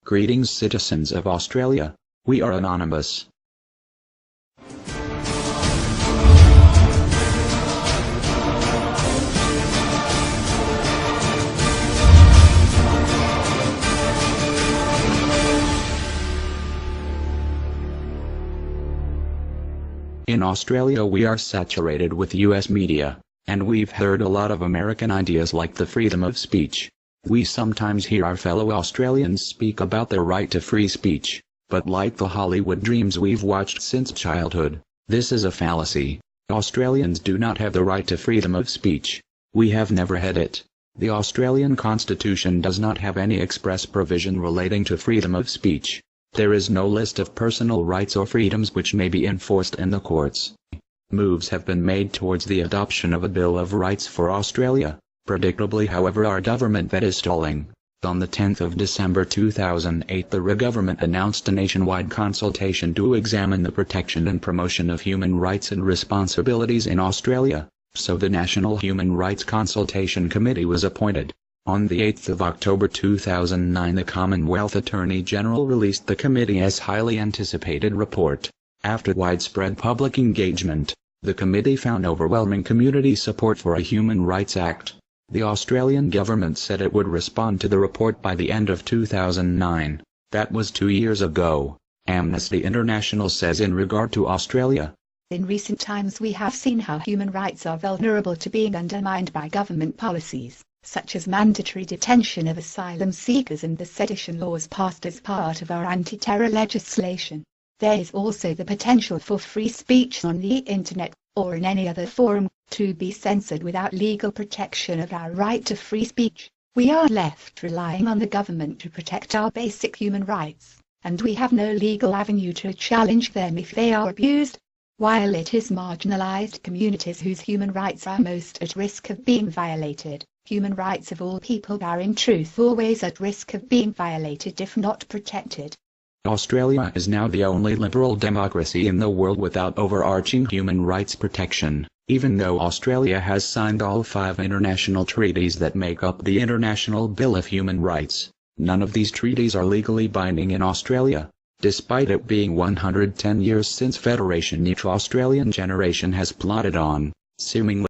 Greetings, citizens of Australia. We are anonymous. In Australia we are saturated with US media, and we've heard a lot of American ideas like the freedom of speech. We sometimes hear our fellow Australians speak about their right to free speech, but like the Hollywood dreams we've watched since childhood, this is a fallacy. Australians do not have the right to freedom of speech. We have never had it. The Australian Constitution does not have any express provision relating to freedom of speech. There is no list of personal rights or freedoms which may be enforced in the courts. Moves have been made towards the adoption of a Bill of Rights for Australia. Predictably, however, our government that is stalling. On the 10th of December 2008, the government announced a nationwide consultation to examine the protection and promotion of human rights and responsibilities in Australia, so the National Human Rights Consultation Committee was appointed. On the 8th of October 2009, the Commonwealth Attorney General released the committee's highly anticipated report. After widespread public engagement, the committee found overwhelming community support for a Human Rights Act. The Australian government said it would respond to the report by the end of 2009. That was 2 years ago. Amnesty International says in regard to Australia, in recent times we have seen how human rights are vulnerable to being undermined by government policies, such as mandatory detention of asylum seekers and the sedition laws passed as part of our anti-terror legislation. There is also the potential for free speech on the internet, or in any other forum, to be censored without legal protection of our right to free speech. We are left relying on the government to protect our basic human rights, and we have no legal avenue to challenge them if they are abused. While it is marginalized communities whose human rights are most at risk of being violated, human rights of all people are in truth always at risk of being violated if not protected. Australia is now the only liberal democracy in the world without overarching human rights protection. Even though Australia has signed all 5 international treaties that make up the International Bill of Human Rights, none of these treaties are legally binding in Australia. Despite it being 110 years since Federation, each Australian generation has plodded on, seemingly